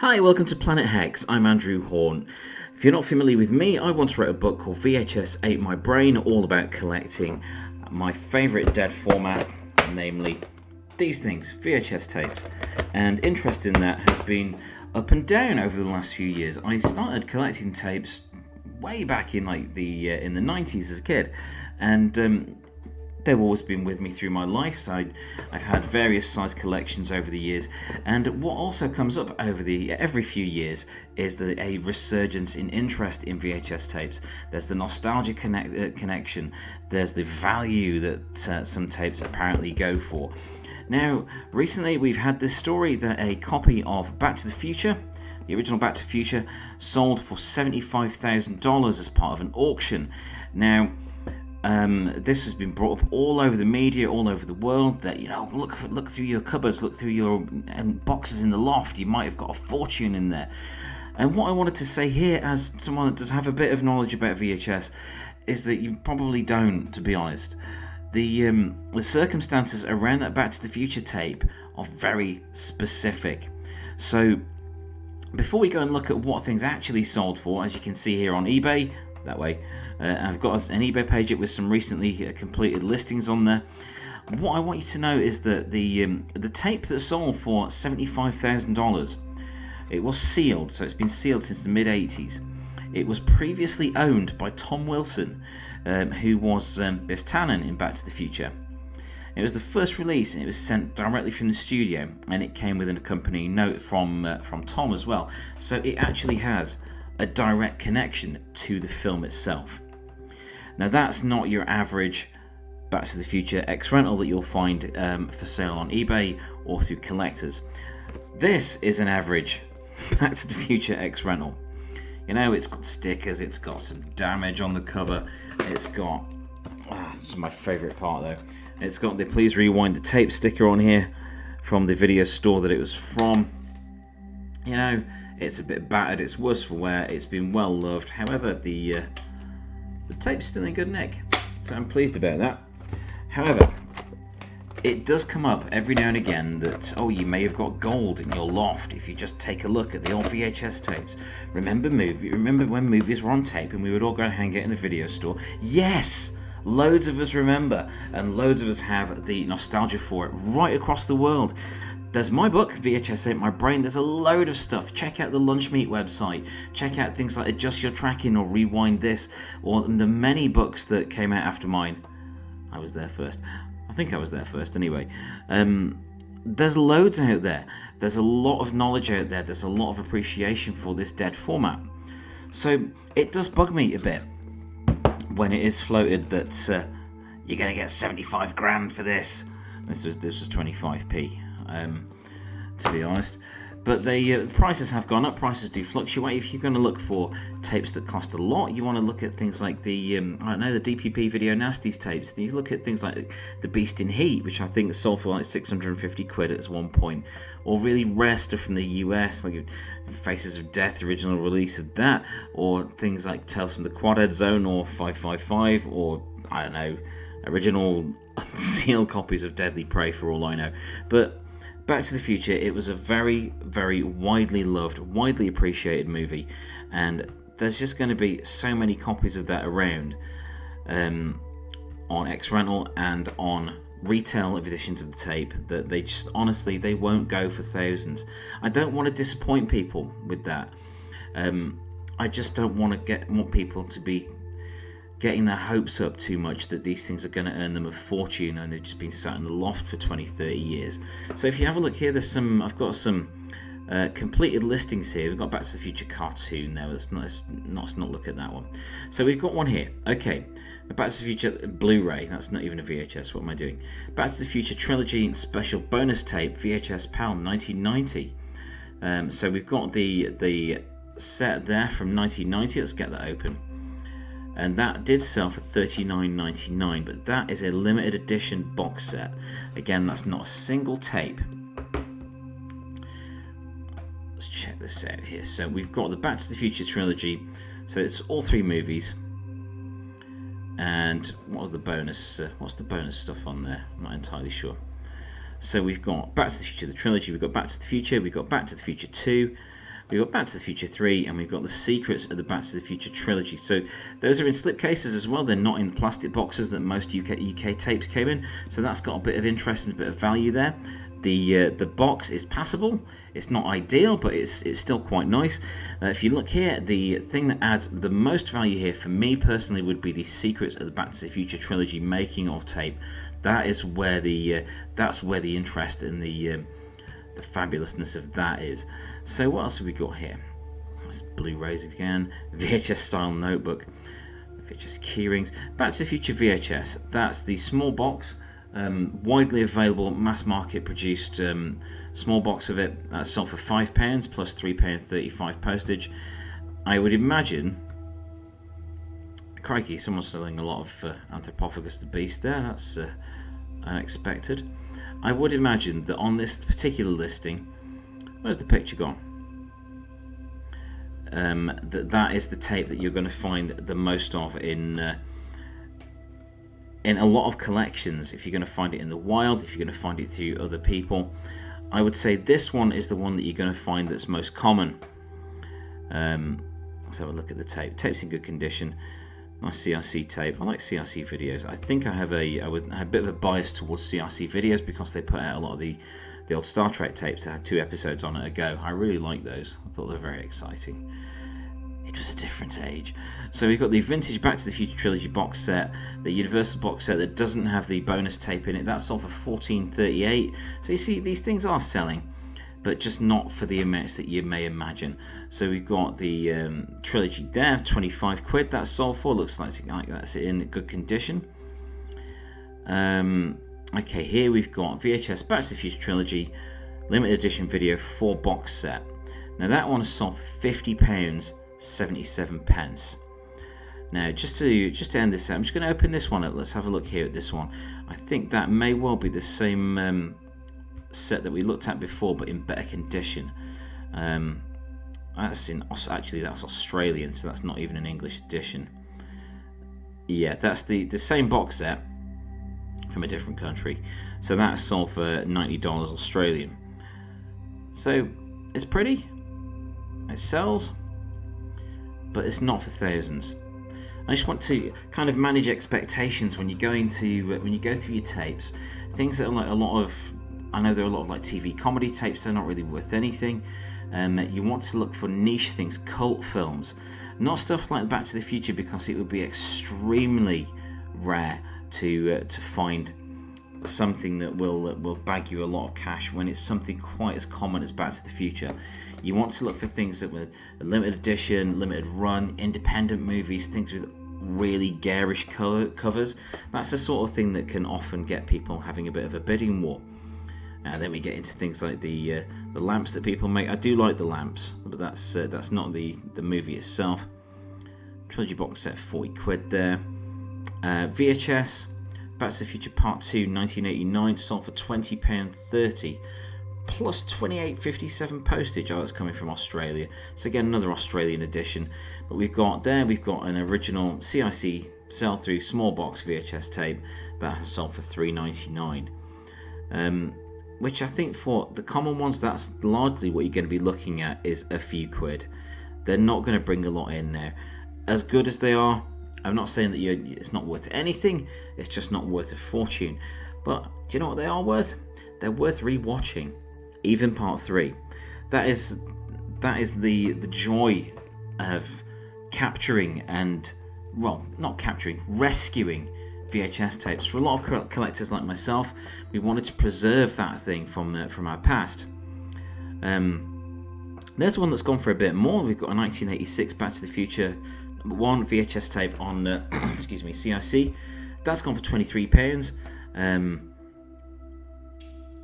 Hi, welcome to Planet Hex. I'm Andrew Hawnt. If you're not familiar with me, I once wrote a book called VHS Ate My Brain, all about collecting my favourite dead format, namely these things, VHS tapes. And interest in that has been up and down over the last few years. I started collecting tapes way back in in the 90s as a kid, and they've always been with me through my life, so I've had various size collections over the years. And what also comes up every few years is a resurgence in interest in VHS tapes. There's the nostalgia connection, there's the value that some tapes apparently go for. Now, recently we've had this story that a copy of Back to the Future, the original Back to the Future, sold for $75,000 as part of an auction. Now, this has been brought up all over the media, all over the world, that, you know, look through your cupboards, look through your boxes in the loft, you might have got a fortune in there. And what I wanted to say here, as someone that does have a bit of knowledge about VHS, is that you probably don't, to be honest. The circumstances around that Back to the Future tape are very specific. So before we go and look at what things actually sold for, as you can see here on eBay, that way, I've got an eBay page with some recently completed listings on there. What I want you to know is that the tape that sold for $75,000, it was sealed, so it's been sealed since the mid-80s. It was previously owned by Tom Wilson, who was Biff Tannen in Back to the Future. It was the first release, and it was sent directly from the studio, and it came with an accompanying note from Tom as well. So it actually has a direct connection to the film itself. Now, that's not your average Back to the Future X-Rental that you'll find for sale on eBay or through collectors. This is an average Back to the Future X-Rental. You know, it's got stickers, it's got some damage on the cover, it's got, this is my favourite part though, it's got the Please Rewind the Tape sticker on here from the video store that it was from. You know, it's a bit battered, it's worse for wear, it's been well loved. However, the tape's still in good nick, so I'm pleased about that. However, it does come up every now and again that, oh, you may have got gold in your loft if you just take a look at the old VHS tapes. Remember when movies were on tape and we would all go and hang out in the video store? Yes! Loads of us remember, and loads of us have the nostalgia for it right across the world. There's my book, VHS Ate My Brain. There's a load of stuff. Check out the Lunch Meat website. Check out things like Adjust Your Tracking or Rewind This, or the many books that came out after mine. I was there first. I think I was there first anyway. There's loads out there. There's a lot of knowledge out there. There's a lot of appreciation for this dead format. So it does bug me a bit when it is floated that you're going to get 75 grand for this. This was 25p. To be honest, but the prices have gone up. Prices do fluctuate. If you're going to look for tapes that cost a lot, you want to look at things like the the DPP Video Nasties tapes. You look at things like the Beast in Heat, which I think sold for like 650 quid at one point, or really rare stuff from the US, like Faces of Death, original release of that, or things like Tales from the Quadhead Zone or 555, or I don't know, original unsealed copies of Deadly Prey for all I know. But Back to the Future, it was a very, very widely loved, widely appreciated movie, and there's just going to be so many copies of that around on X-Rental and on retail editions of the tape that they just, honestly, they won't go for thousands. I don't want to disappoint people with that. I just don't want people to be getting their hopes up too much that these things are going to earn them a fortune and they've just been sat in the loft for 20-30 years. So if you have a look here, I've got some completed listings here. We've got Back to the Future cartoon there. Let's not look at that one. So we've got one here. Okay, Back to the Future Blu-ray. That's not even a VHS. What am I doing? Back to the Future Trilogy Special Bonus Tape, VHS PAL 1990. So we've got the set there from 1990. Let's get that open. And that did sell for $39.99, but that is a limited edition box set. Again, that's not a single tape. Let's check this out here. So we've got the Back to the Future trilogy. So it's all three movies. And what's the bonus stuff on there? I'm not entirely sure. So we've got Back to the Future, the trilogy. We've got Back to the Future. We've got Back to the Future 2. We've got Back to the Future 3, and we've got the secrets of the Back to the Future trilogy. So those are in slipcases as well. They're not in plastic boxes that most UK tapes came in. So that's got a bit of interest and a bit of value there. The box is passable. It's not ideal, but it's still quite nice. If you look here, the thing that adds the most value here for me personally would be the secrets of the Back to the Future trilogy making of tape. That is where the interest in the fabulousness of that is. So what else have we got here? That's Blu-rays again, VHS style notebook, VHS keyrings, Back to the Future VHS. That's the small box. Widely available, mass market produced small box of it. That's sold for £5 plus £3.35 postage. I would imagine, crikey, someone's selling a lot of Anthropophagus the Beast there. That's unexpected. I would imagine that on this particular listing, where's the picture gone? That is the tape that you're going to find the most of in a lot of collections. If you're going to find it in the wild, if you're going to find it through other people, I would say this one is the one that you're going to find that's most common. Let's have a look at the tape. Tape's in good condition. Nice CRC tape. I like CRC videos. I think I have a bit of a bias towards CRC videos because they put out a lot of the old Star Trek tapes that had 2 episodes on it a go. I really like those. I thought they were very exciting. It was a different age. So we've got the vintage Back to the Future trilogy box set, the Universal box set that doesn't have the bonus tape in it. That's sold for $14.38. So you see, these things are selling, but just not for the amounts that you may imagine. So we've got the trilogy there, 25 quid. That's sold for. Looks like that's in good condition. Okay, here we've got VHS Back to the Future trilogy limited edition video 4 box set. Now that one is sold for £50.77. Now just to end this out, I'm just going to open this one up. Let's have a look here at this one. I think that may well be the same set that we looked at before, but in better condition. That's Australian, so that's not even an English edition. Yeah, that's the same box set from a different country. So that's sold for $90 Australian. So it's pretty. It sells, but it's not for thousands. I just want to kind of manage expectations when you're going to when you go through your tapes. Things that are like I know there are a lot of like TV comedy tapes. They're not really worth anything. You want to look for niche things, cult films, not stuff like Back to the Future, because it would be extremely rare to find something that will bag you a lot of cash when it's something quite as common as Back to the Future. You want to look for things that were limited edition, limited run, independent movies, things with really garish covers. That's the sort of thing that can often get people having a bit of a bidding war. Then we get into things like the lamps that people make. I do like the lamps, but that's not the movie itself. Trilogy box set, 40 quid there. VHS Back to the Future Part 2 1989 sold for £20.30 plus £28.57 postage. Oh, that's coming from Australia. So again, another Australian edition. But we've got an original CIC sell-through small box VHS tape that has sold for £3.99. Which I think for the common ones, that's largely what you're going to be looking at, is a few quid. They're not going to bring a lot in there. As good as they are, I'm not saying that it's not worth anything, it's just not worth a fortune. But do you know what they are worth? They're worth rewatching. Even Part 3. That is the joy of capturing and, well, not capturing, rescuing VHS tapes. For a lot of collectors like myself, we wanted to preserve that thing from our past. There's one that's gone for a bit more. We've got a 1986 Back to the Future 1 VHS tape on excuse me, CIC. That's gone for £23.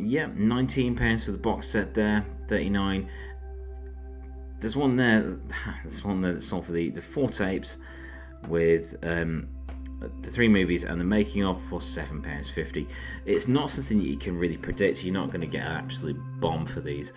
Yeah, £19 for the box set there, £39. There's one there that's sold for the 4 tapes with the 3 movies and the making of for £7.50. It's not something that you can really predict. You're not going to get an absolute bomb for these.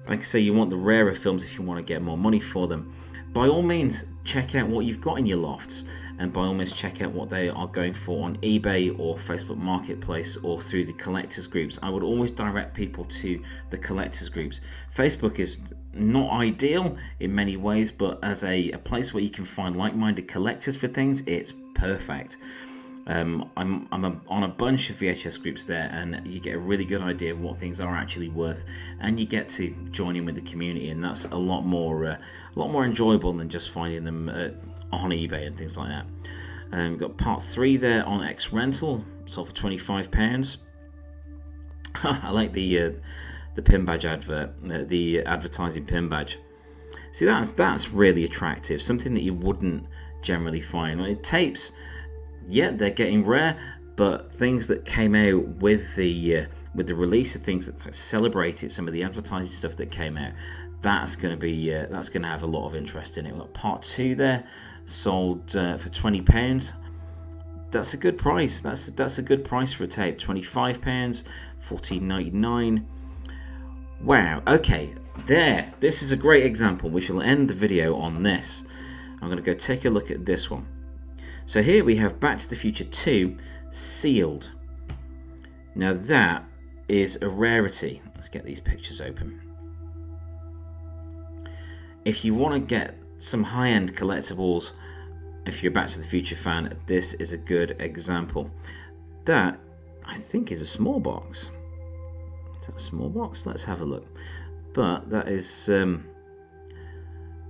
Like I say, you want the rarer films if you want to get more money for them. By all means, check out what you've got in your lofts and by all means check out what they are going for on eBay or Facebook Marketplace or through the collectors groups. I would always direct people to the collectors groups. Facebook is not ideal in many ways, but as a place where you can find like-minded collectors for things, it's perfect. I'm on a bunch of VHS groups there, and you get a really good idea of what things are actually worth, and you get to join in with the community, and that's a lot more enjoyable than just finding them on eBay and things like that. We've got part 3 there on X Rental, sold for £25. I like the pin badge advert, the advertising pin badge. See, that's really attractive, something that you wouldn't generally find. Tapes, yeah, they're getting rare, but things that came out with the release of things that celebrated some of the advertising stuff that came out, that's going to have a lot of interest in it. We've got part 2 there, sold for £20. That's a good price. That's a good price for a tape. £25, $14.99. Wow. Okay, there. This is a great example. We shall end the video on this. I'm going to go take a look at this one. So here we have Back to the Future 2 sealed. Now that is a rarity. Let's get these pictures open. If you want to get some high-end collectibles, if you're a Back to the Future fan, this is a good example. That, I think, is a small box. Is that a small box? Let's have a look. But that is,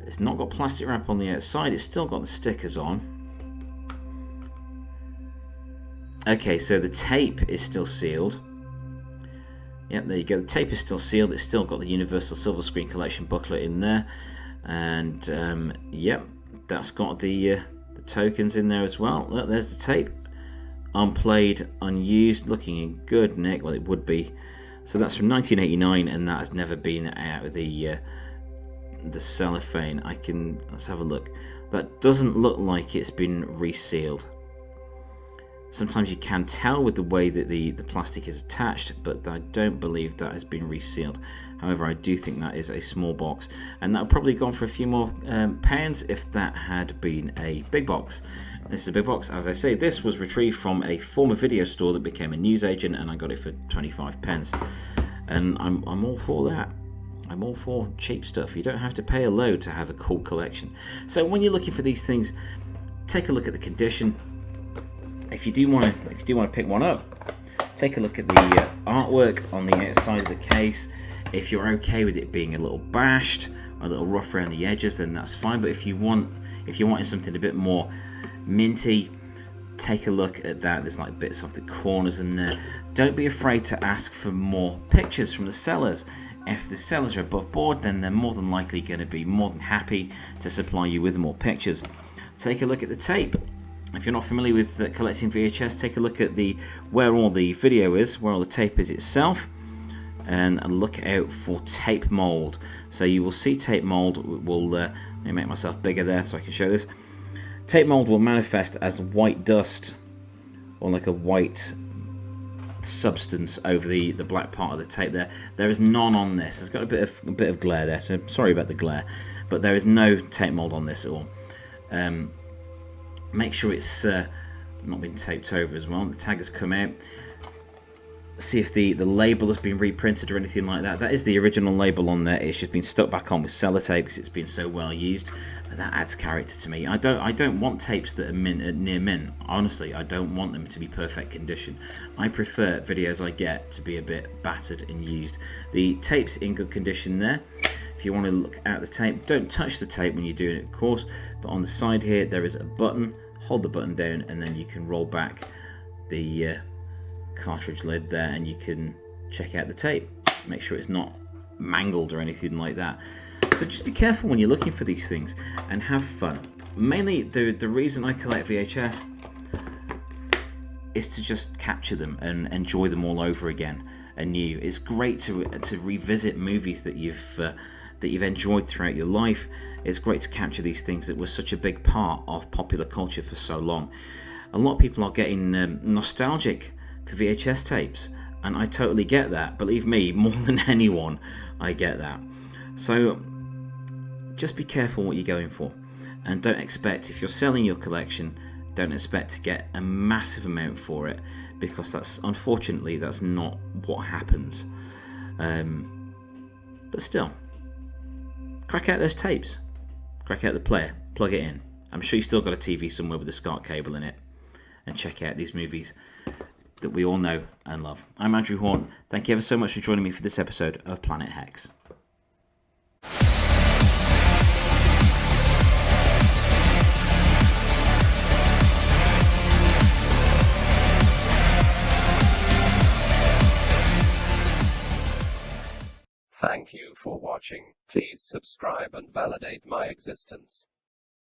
it's not got plastic wrap on the outside. It's still got the stickers on. Okay, so the tape is still sealed. Yep, there you go. The tape is still sealed. It's still got the Universal Silver Screen Collection booklet in there. And, yep, that's got the tokens in there as well. Look, there's the tape. Unplayed, unused, looking in good nick. Well, it would be. So that's from 1989, and that has never been out of the cellophane. Let's have a look. That doesn't look like it's been resealed. Sometimes you can tell with the way that the plastic is attached, but I don't believe that has been resealed. However, I do think that is a small box, and that would probably gone for a few more pounds if that had been a big box. This is a big box. As I say, this was retrieved from a former video store that became a newsagent, and I got it for 25p. And I'm all for that. I'm all for cheap stuff. You don't have to pay a load to have a cool collection. So when you're looking for these things, take a look at the condition. If you do want to pick one up, take a look at the artwork on the outside of the case. If you're okay with it being a little bashed or a little rough around the edges, then that's fine. But if you're wanting something a bit more minty, take a look at that. There's like bits off the corners in there. Don't be afraid to ask for more pictures from the sellers. If the sellers are above board, then they're more than likely going to be more than happy to supply you with more pictures. Take a look at the tape. If you're not familiar with collecting VHS, take a look at where all the video is, where all the tape is itself, and look out for tape mold. So you will see tape mold let me make myself bigger there so I can show this. Tape mold will manifest as white dust or like a white substance over the black part of the tape there. There is none on this. It's got a bit of glare there, so sorry about the glare, but there is no tape mold on this at all. Make sure it's not been taped over as well. The tag has come out. See if the label has been reprinted or anything like that. That is the original label on there. It's just been stuck back on with sellotape because it's been so well used. But that adds character to me. I don't want tapes that are near mint. Honestly, I don't want them to be perfect condition. I prefer videos I get to be a bit battered and used. The tape's in good condition there. If you want to look at the tape, don't touch the tape when you're doing it, of course. But on the side here, there is a button. Hold the button down, and then you can roll back the cartridge lid there, and you can check out the tape. Make sure it's not mangled or anything like that. So just be careful when you're looking for these things and have fun. Mainly, the reason I collect VHS is to just capture them and enjoy them all over again anew. It's great to revisit movies that you've enjoyed throughout your life. It's great to capture these things that were such a big part of popular culture for so long. A lot of people are getting nostalgic for VHS tapes, and I totally get that. Believe me, more than anyone, I get that. So just be careful what you're going for, and don't expect, if you're selling your collection, Don't expect to get a massive amount for it, because unfortunately that's not what happens. But still, crack out those tapes, crack out the player, plug it in. I'm sure you've still got a TV somewhere with a SCART cable in it, and check out these movies that we all know and love. I'm Andrew Hawnt. Thank you ever so much for joining me for this episode of Planet Hex. Thank you for watching. Please subscribe and validate my existence.